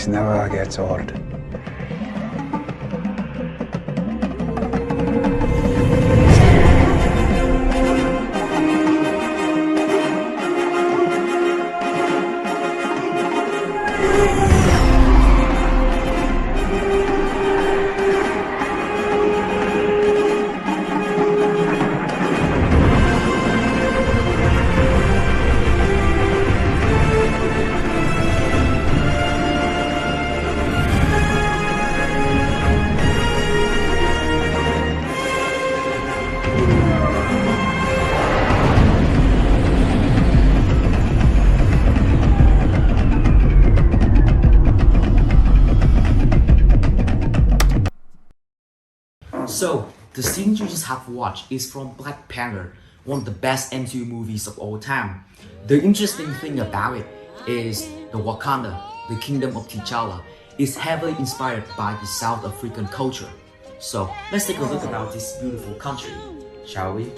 This never gets old. So, the scene you just have watched is from Black Panther, one of the best MCU movies of all time. The interesting thing about it is the Wakanda, the kingdom of T'Challa, is heavily inspired by the South African culture. So, let's take a look about this beautiful country, shall we?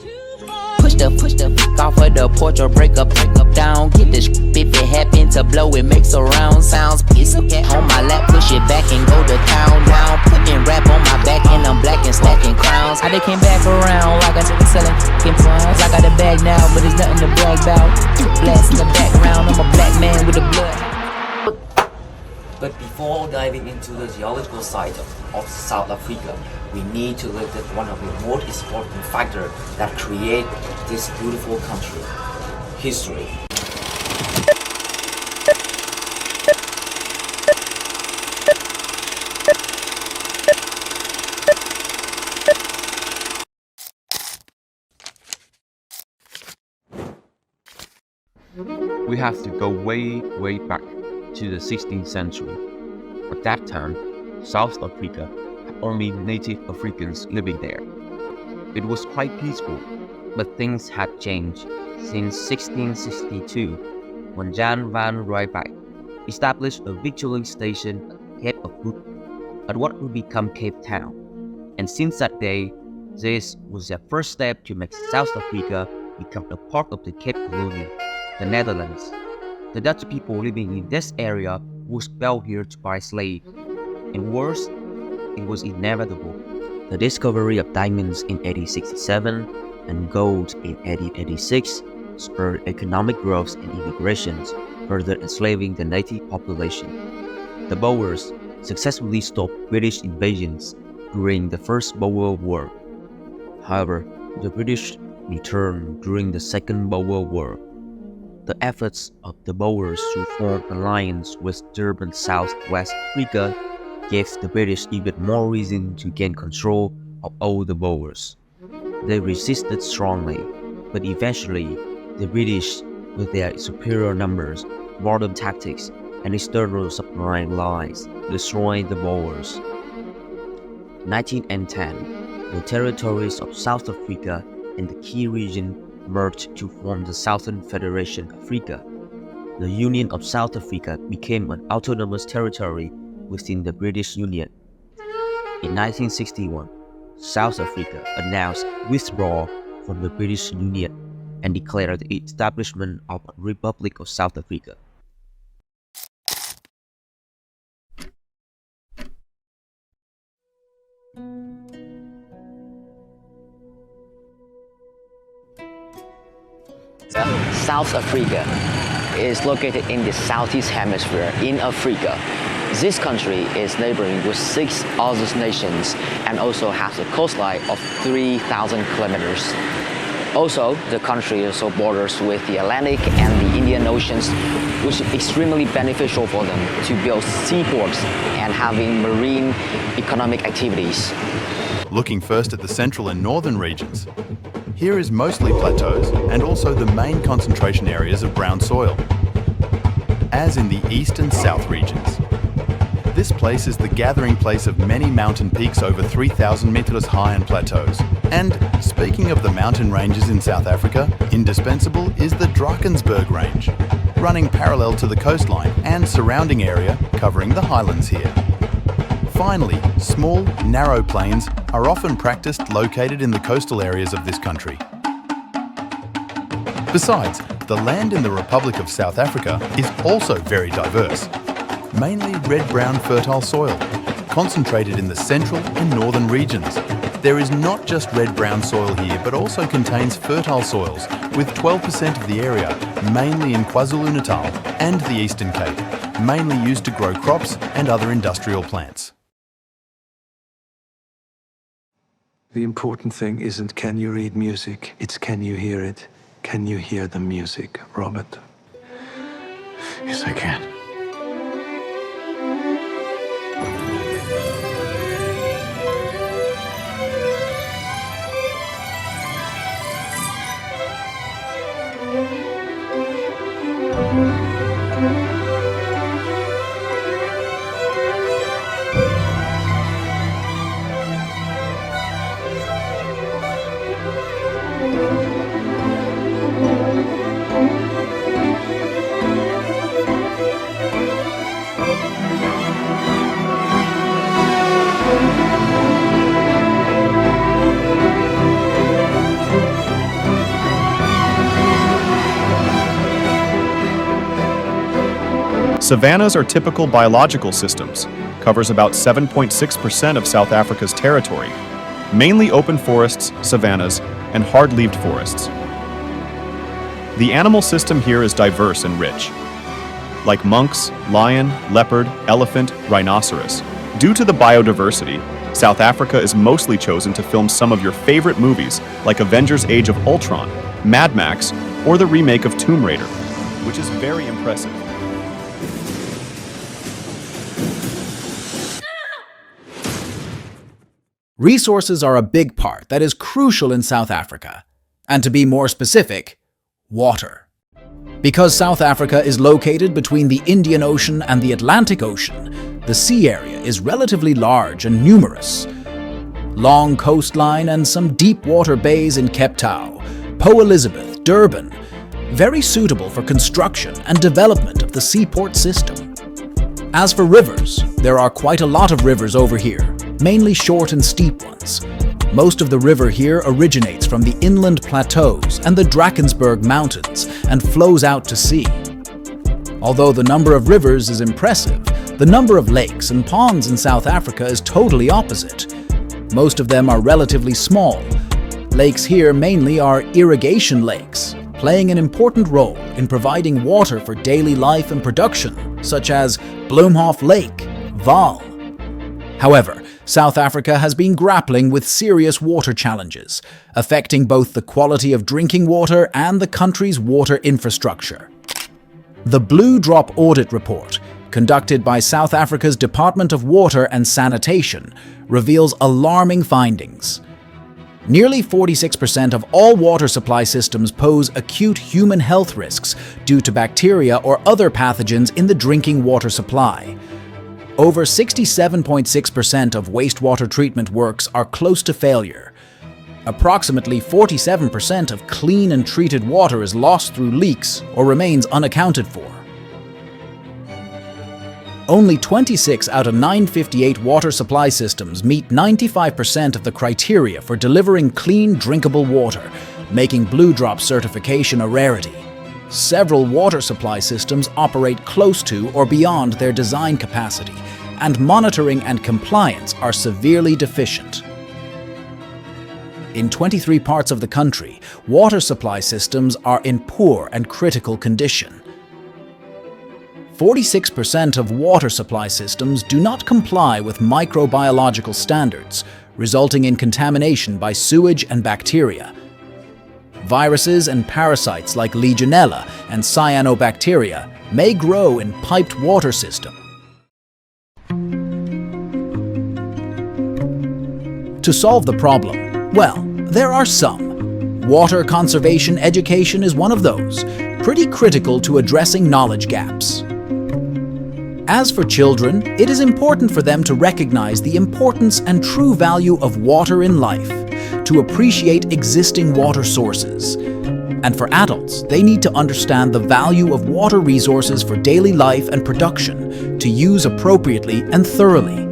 Push the f off of the porch or break up down. Get this if it happen to blow, it makes a round sounds. Piece of cat on my lap, push it back and go to town now. Putting rap on my back and I'm black and stacking crowns. I they came back around like I nigga selling f***ing prawns. I got a bag now, but there's nothing to brag about. Blast in the background, I'm a black man with a blood. But before diving into the geological side of South Africa, we need to look at one of the most important factors that create this beautiful country: history. We have to go way back to the 16th century. At that time, South Africa had only native Africans living there. It was quite peaceful, but things had changed since 1662, when Jan van Riebeeck established a victualling station at Cape of Good Hope at what would become Cape Town. And since that day, this was their first step to make South Africa become a part of the Cape Colony, the Netherlands. The Dutch people living in this area were expelled here to buy slaves. And worse, it was inevitable. The discovery of diamonds in 1867 and gold in 1886 spurred economic growth and immigrations, further enslaving the native population. The Boers successfully stopped British invasions during the First Boer War. However, the British returned during the Second Boer War. The efforts of the Boers to form an alliance with Durban South-West Africa gave the British even more reason to gain control of all the Boers. They resisted strongly, but eventually the British, with their superior numbers, modern tactics, and external submarine lines, destroyed the Boers. In 1910, the territories of South Africa and the key region merged to form the Southern Federation Africa. The Union of South Africa became an autonomous territory within the British Union. In 1961, South Africa announced withdrawal from the British Union and declared the establishment of a Republic of South Africa. South Africa is located in the Southeast Hemisphere in Africa. This country is neighboring with 6 other nations and also has a coastline of 3,000 kilometers. Also, the country also borders with the Atlantic and the Indian Oceans, which is extremely beneficial for them to build seaports and having marine economic activities. Looking first at the central and northern regions, here is mostly plateaus and also the main concentration areas of brown soil, as in the east and south regions. This place is the gathering place of many mountain peaks over 3,000 meters high and plateaus. And speaking of the mountain ranges in South Africa, indispensable is the Drakensberg Range, running parallel to the coastline and surrounding area covering the highlands here. Finally, small, narrow plains are often practiced located in the coastal areas of this country. Besides, the land in the Republic of South Africa is also very diverse. mainly red-brown fertile soil, concentrated in the central and northern regions. There is not just red-brown soil here, but also contains fertile soils, with 12% of the area mainly in KwaZulu-Natal and the Eastern Cape, mainly used to grow crops and other industrial plants. The important thing isn't can you read music, it's can you hear it. Can you hear the music, Robert? Yes, I can. Savannas are typical biological systems, covers about 7.6% of South Africa's territory, mainly open forests, savannas, and hard-leaved forests. The animal system here is diverse and rich, like monks, lion, leopard, elephant, rhinoceros. Due to the biodiversity, South Africa is mostly chosen to film some of your favorite movies like Avengers Age of Ultron, Mad Max, or the remake of Tomb Raider, which is very impressive. Resources are a big part that is crucial in South Africa, and to be more specific, water. Because South Africa is located between the Indian Ocean and the Atlantic Ocean, the sea area is relatively large and numerous. Long coastline and some deep water bays in Cape Town, Port Elizabeth, Durban, very suitable for construction and development of the seaport system. As for rivers, there are quite a lot of rivers over here, mainly short and steep ones. Most of the river here originates from the inland plateaus and the Drakensberg Mountains and flows out to sea. Although the number of rivers is impressive, the number of lakes and ponds in South Africa is totally opposite. Most of them are relatively small. Lakes here mainly are irrigation lakes, playing an important role in providing water for daily life and production, such as Bloemhof Lake, Vaal. However, South Africa has been grappling with serious water challenges, affecting both the quality of drinking water and the country's water infrastructure. The Blue Drop Audit Report, conducted by South Africa's Department of Water and Sanitation, reveals alarming findings. Nearly 46% of all water supply systems pose acute human health risks due to bacteria or other pathogens in the drinking water supply. Over 67.6% of wastewater treatment works are close to failure. Approximately 47% of clean and treated water is lost through leaks or remains unaccounted for. Only 26 out of 958 water supply systems meet 95% of the criteria for delivering clean, drinkable water, making Blue Drop certification a rarity. Several water supply systems operate close to or beyond their design capacity, and monitoring and compliance are severely deficient. In 23 parts of the country, water supply systems are in poor and critical condition. 46% of water supply systems do not comply with microbiological standards, resulting in contamination by sewage and bacteria. Viruses and parasites like Legionella and cyanobacteria may grow in piped water systems. To solve the problem, well, there are some. Water conservation education is one of those, pretty critical to addressing knowledge gaps. As for children, it is important for them to recognize the importance and true value of water in life, to appreciate existing water sources. And for adults, they need to understand the value of water resources for daily life and production, to use appropriately and thoroughly.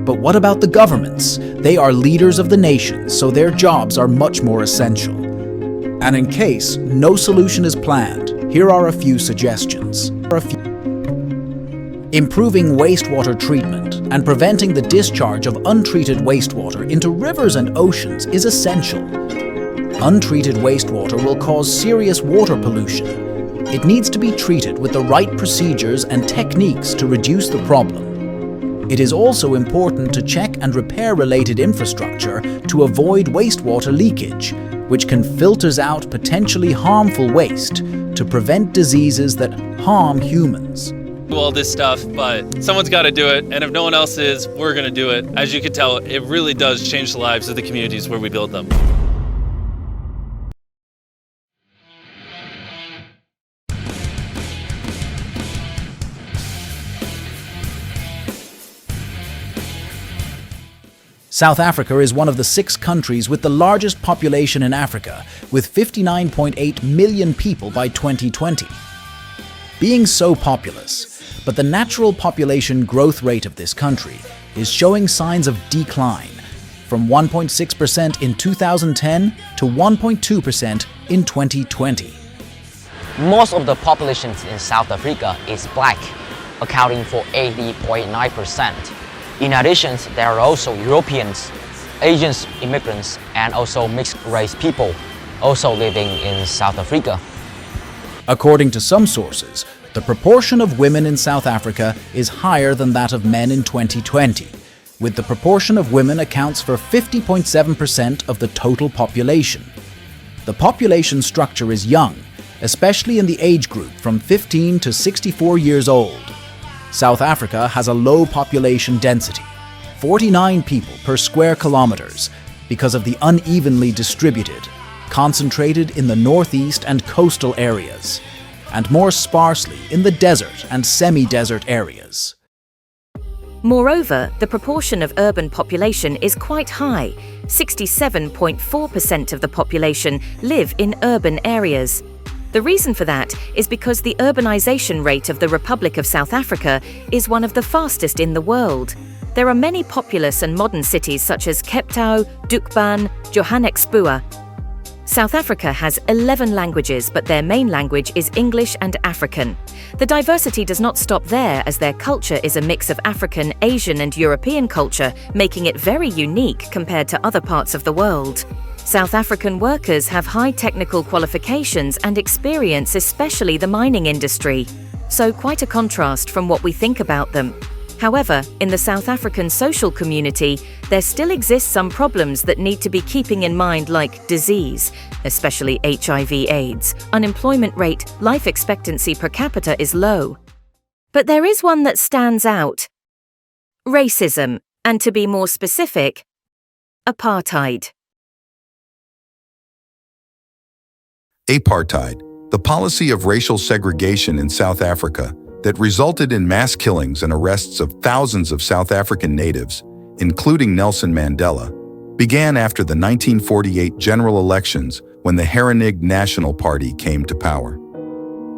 But what about the governments? They are leaders of the nation, so their jobs are much more essential. And in case no solution is planned, here are a few suggestions. Improving wastewater treatment and preventing the discharge of untreated wastewater into rivers and oceans is essential. Untreated wastewater will cause serious water pollution. It needs to be treated with the right procedures and techniques to reduce the problem. It is also important to check and repair related infrastructure to avoid wastewater leakage, which can filter out potentially harmful waste to prevent diseases that harm humans. Do all this stuff, but someone's got to do it, and if no one else is, we're going to do it. As you can tell, it really does change the lives of the communities where we build them. South Africa is one of the 6 countries with the largest population in Africa, with 59.8 million people by 2020. Being so populous, but the natural population growth rate of this country is showing signs of decline, from 1.6% in 2010 to 1.2% in 2020. Most of the population in South Africa is black, accounting for 80.9%. In addition, there are also Europeans, Asian immigrants, and also mixed-race people also living in South Africa. According to some sources, the proportion of women in South Africa is higher than that of men in 2020, with the proportion of women accounts for 50.7% of the total population. The population structure is young, especially in the age group from 15 to 64 years old. South Africa has a low population density, 49 people per square kilometers, because of the unevenly distributed, concentrated in the northeast and coastal areas, and more sparsely in the desert and semi-desert areas. Moreover, the proportion of urban population is quite high. 67.4% of the population live in urban areas. The reason for that is because the urbanization rate of the Republic of South Africa is one of the fastest in the world. There are many populous and modern cities such as Cape Town, Durban, Johannesburg. South Africa has 11 languages, but their main language is English and African. The diversity does not stop there, as their culture is a mix of African, Asian and European culture, making it very unique compared to other parts of the world. South African workers have high technical qualifications and experience, especially the mining industry. So quite a contrast from what we think about them. However, in the South African social community, there still exist some problems that need to be keeping in mind, like disease, especially HIV/AIDS, unemployment rate, life expectancy per capita is low. But there is one that stands out: racism, and to be more specific, apartheid. Apartheid, the policy of racial segregation in South Africa that resulted in mass killings and arrests of thousands of South African natives, including Nelson Mandela, began after the 1948 general elections when the Herenigde National Party came to power.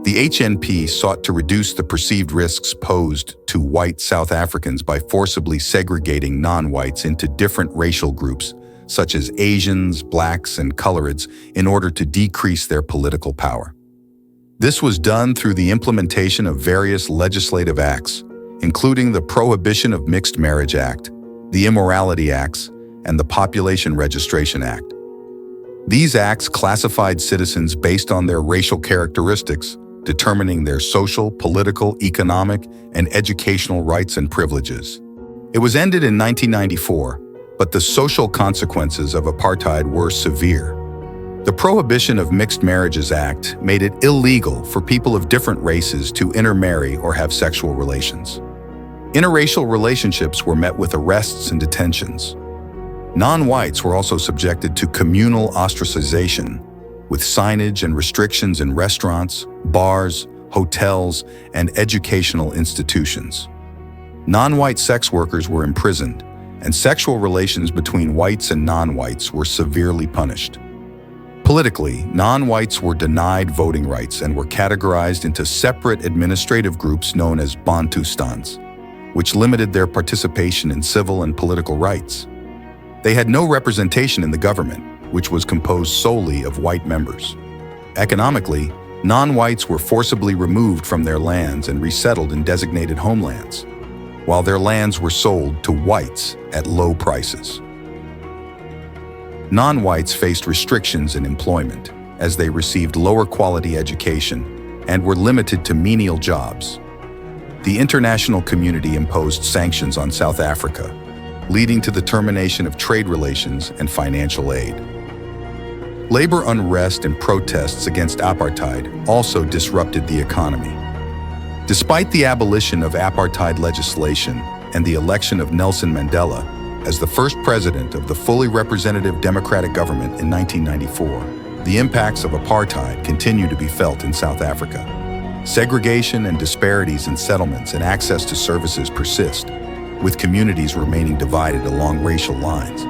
The HNP sought to reduce the perceived risks posed to white South Africans by forcibly segregating non-whites into different racial groups, such as Asians, blacks, and coloreds, in order to decrease their political power. This was done through the implementation of various legislative acts, including the Prohibition of Mixed Marriage Act, the Immorality Acts, and the Population Registration Act. These acts classified citizens based on their racial characteristics, determining their social, political, economic, and educational rights and privileges. It was ended in 1994, but the social consequences of apartheid were severe. The Prohibition of Mixed Marriages Act made it illegal for people of different races to intermarry or have sexual relations. Interracial relationships were met with arrests and detentions. Non-whites were also subjected to communal ostracization, with signage and restrictions in restaurants, bars, hotels, and educational institutions. Non-white sex workers were imprisoned, and sexual relations between whites and non-whites were severely punished. Politically, non-whites were denied voting rights and were categorized into separate administrative groups known as Bantustans, which limited their participation in civil and political rights. They had no representation in the government, which was composed solely of white members. Economically, Non-whites were forcibly removed from their lands and resettled in designated homelands, while their lands were sold to whites at low prices. Non-whites faced restrictions in employment as they received lower quality education and were limited to menial jobs. The international community imposed sanctions on South Africa, leading to the termination of trade relations and financial aid. Labor unrest and protests against apartheid also disrupted the economy. Despite the abolition of apartheid legislation and the election of Nelson Mandela as the first president of the fully representative democratic government in 1994, the impacts of apartheid continue to be felt in South Africa. Segregation and disparities in settlements and access to services persist, with communities remaining divided along racial lines.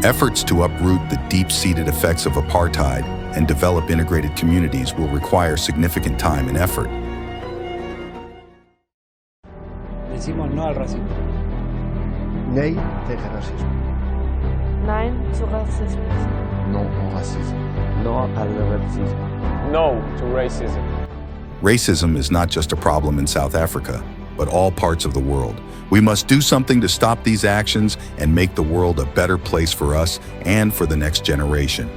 Efforts to uproot the deep-seated effects of apartheid and develop integrated communities will require significant time and effort. Decimos no al racismo. Nee tegen racisme. Nein zu Rassismus. Non au racisme. No al racismo. No to racism. Racism is not just a problem in South Africa, but all parts of the world. We must do something to stop these actions and make the world a better place for us and for the next generation.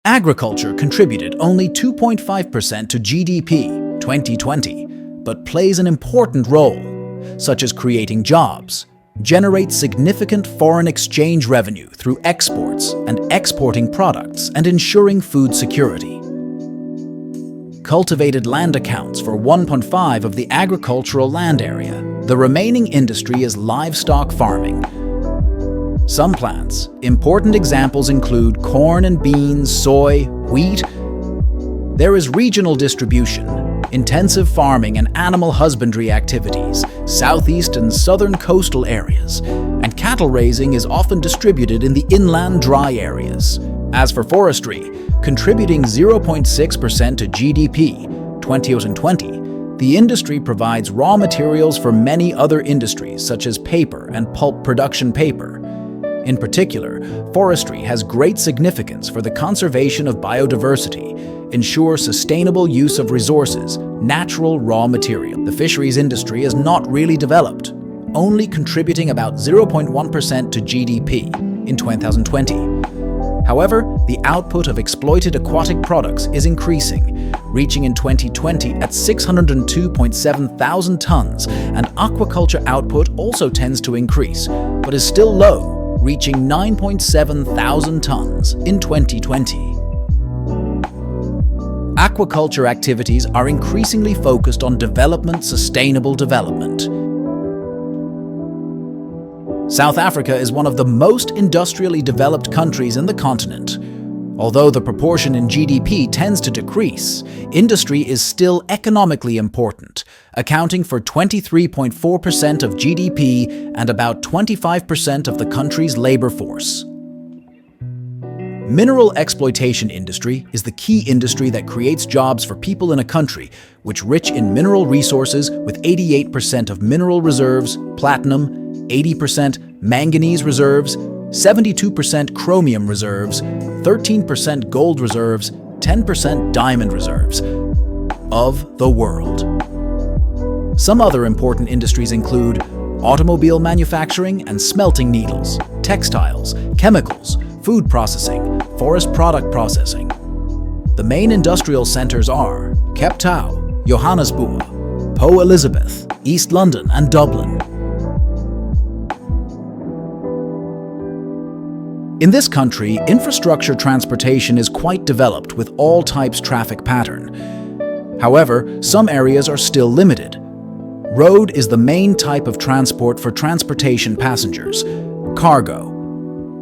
Agriculture contributed only 2.5% to GDP 2020, but plays an important role, such as creating jobs, generates significant foreign exchange revenue through exports and exporting products and ensuring food security. Cultivated land accounts for 1.5% of the agricultural land area. The remaining industry is livestock farming. Some plants, important examples include corn and beans, soy, wheat. There is regional distribution, intensive farming and animal husbandry activities, southeast and southern coastal areas, and cattle raising is often distributed in the inland dry areas. As for forestry, contributing 0.6% to GDP 2020, the industry provides raw materials for many other industries such as paper and pulp production paper. In particular, forestry has great significance for the conservation of biodiversity, ensure sustainable use of resources, natural raw material. The fisheries industry is not really developed, only contributing about 0.1% to GDP in 2020. However, the output of exploited aquatic products is increasing, reaching in 2020 at 602.7 thousand tons, and aquaculture output also tends to increase, but is still low, reaching 9.7 thousand tons in 2020. Aquaculture activities are increasingly focused on sustainable development. South Africa is one of the most industrially developed countries in the continent. Although the proportion in GDP tends to decrease, industry is still economically important, accounting for 23.4% of GDP and about 25% of the country's labor force. Mineral exploitation industry is the key industry that creates jobs for people in a country which rich in mineral resources with 88% of mineral reserves, platinum, 80% manganese reserves, 72% chromium reserves, 13% gold reserves, 10% diamond reserves of the world. Some other important industries include automobile manufacturing and smelting needles, textiles, chemicals, food processing, forest product processing. The main industrial centres are Cape Town, Johannesburg, Port Elizabeth, East London and Dublin. In this country, infrastructure transportation is quite developed with all types traffic pattern. However, some areas are still limited. Road is the main type of transport for transportation passengers. Cargo.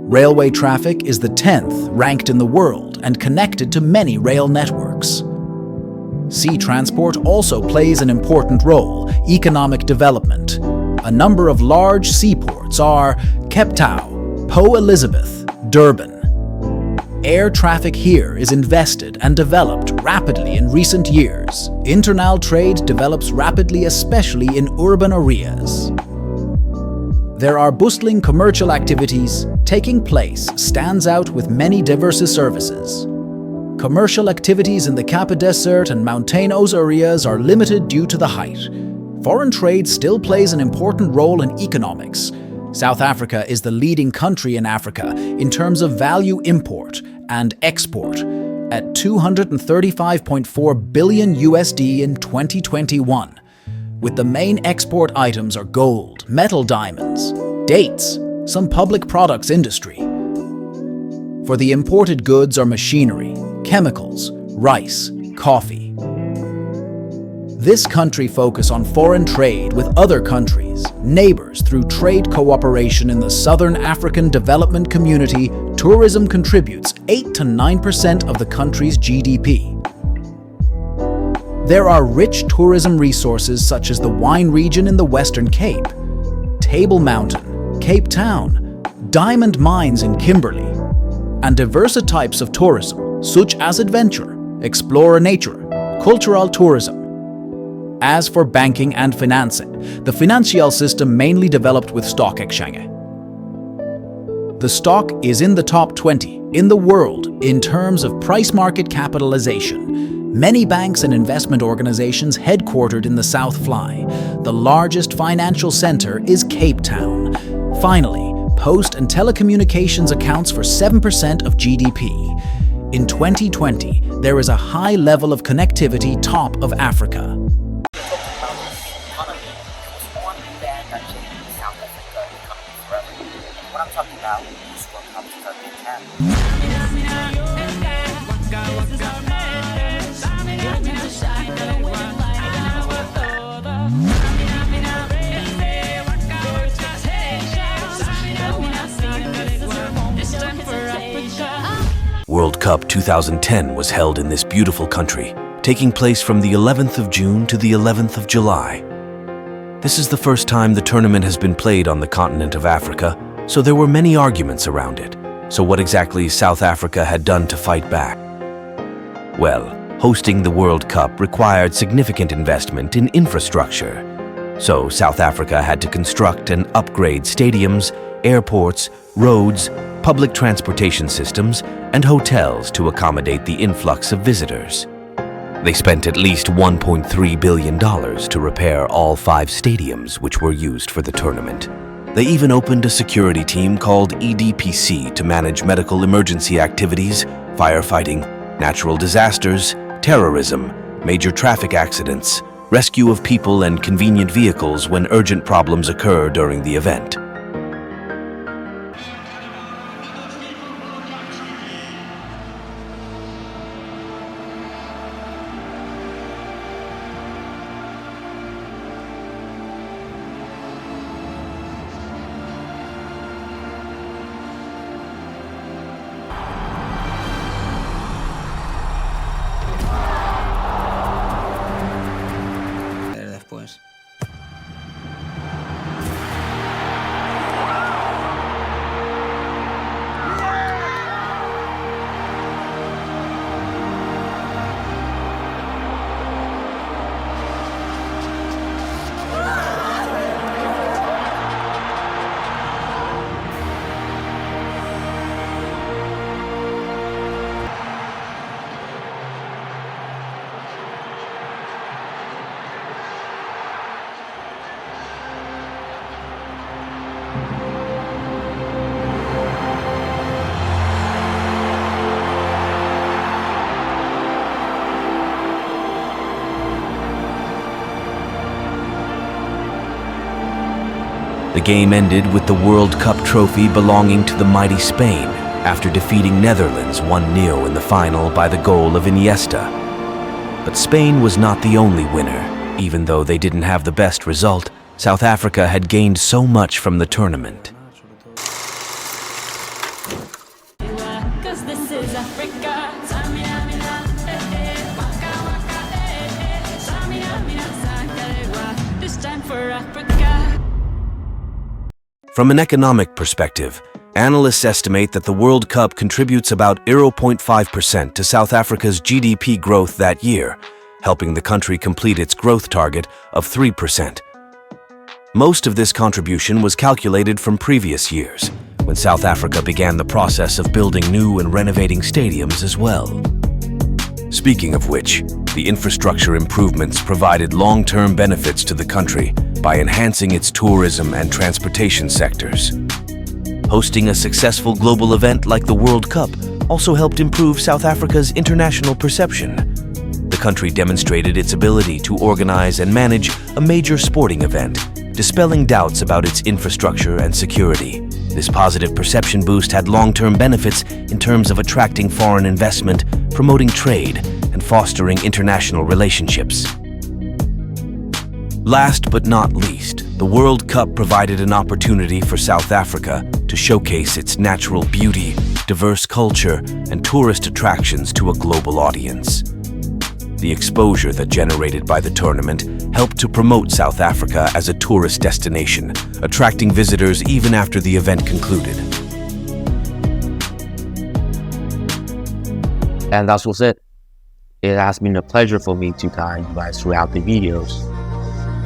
Railway traffic is the 10th ranked in the world and connected to many rail networks. Sea transport also plays an important role, economic development. A number of large seaports are Cape Town, Port Elizabeth, Durban. Air traffic here is invested and developed rapidly in recent years. Internal trade develops rapidly, especially in urban areas. There are bustling commercial activities taking place, stands out with many diverse services. Commercial activities in the Cap Desert and mountainous areas are limited due to the height. Foreign trade still plays an important role in economics. South Africa is the leading country in Africa in terms of value import and export at 235.4 billion USD in 2021. With the main export items are gold, metal diamonds, dates, some public products industry. For the imported goods are machinery, chemicals, rice, coffee. This country focuses on foreign trade with other countries, neighbors through trade cooperation in the Southern African Development Community. Tourism contributes 8 to 9% of the country's GDP. There are rich tourism resources such as the wine region in the Western Cape, Table Mountain, Cape Town, diamond mines in Kimberley, and diverse types of tourism such as adventure, explore nature, cultural tourism. As for banking and financing, the financial system mainly developed with stock exchange. The stock is in the top 20 in the world in terms of price market capitalization. Many banks and investment organizations headquartered in the South fly. The largest financial center is Cape Town. Finally, post and telecommunications accounts for 7% of GDP. In 2020, there is a high level of connectivity top of Africa. What I'm talking about is World Cup 2010. World Cup 2010 was held in this beautiful country, taking place from the 11th of June to the 11th of July. This is the first time the tournament has been played on the continent of Africa, so there were many arguments around it. So what exactly South Africa had done to fight back? Well, hosting the World Cup required significant investment in infrastructure. So South Africa had to construct and upgrade stadiums, airports, roads, public transportation systems, and hotels to accommodate the influx of visitors. They spent at least $1.3 billion to repair all 5 stadiums which were used for the tournament. They even opened a security team called EDPC to manage medical emergency activities, firefighting, natural disasters, terrorism, major traffic accidents, rescue of people and convenient vehicles when urgent problems occur during the event. Después. The game ended with the World Cup trophy belonging to the mighty Spain after defeating Netherlands 1-0 in the final by the goal of Iniesta. But Spain was not the only winner. Even though they didn't have the best result, South Africa had gained so much from the tournament. From an economic perspective, analysts estimate that the World Cup contributes about 0.5% to South Africa's GDP growth that year, helping the country complete its growth target of 3%. Most of this contribution was calculated from previous years, when South Africa began the process of building new and renovating stadiums as well. Speaking of which, the infrastructure improvements provided long-term benefits to the country by enhancing its tourism and transportation sectors. Hosting a successful global event like the World Cup also helped improve South Africa's international perception. The country demonstrated its ability to organize and manage a major sporting event, dispelling doubts about its infrastructure and security. This positive perception boost had long-term benefits in terms of attracting foreign investment, promoting trade, and fostering international relationships. Last but not least, the World Cup provided an opportunity for South Africa to showcase its natural beauty, diverse culture, and tourist attractions to a global audience. The exposure that generated by the tournament helped to promote South Africa as a tourist destination, attracting visitors even after the event concluded. And that was it. It has been a pleasure for me to guide you guys throughout the videos.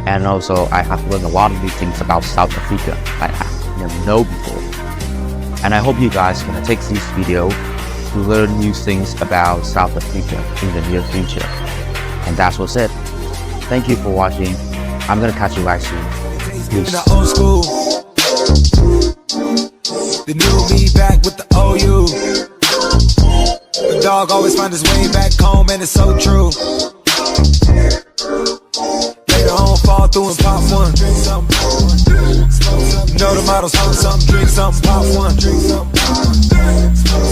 And also, I have learned a lot of new things about South Africa that I never know before. And I hope you guys are going to take this video to learn new things about South Africa in the near future. And that was it. Thank you for watching. I'm going to catch you guys soon. Peace. Old school. The new me back with the OU. The dog always find his way back home, and it's so true. Later on, fall through and pop one. You know the motto, something, drink something, pop one.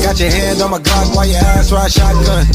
Got your hand on my Glock while your ass ride shotgun.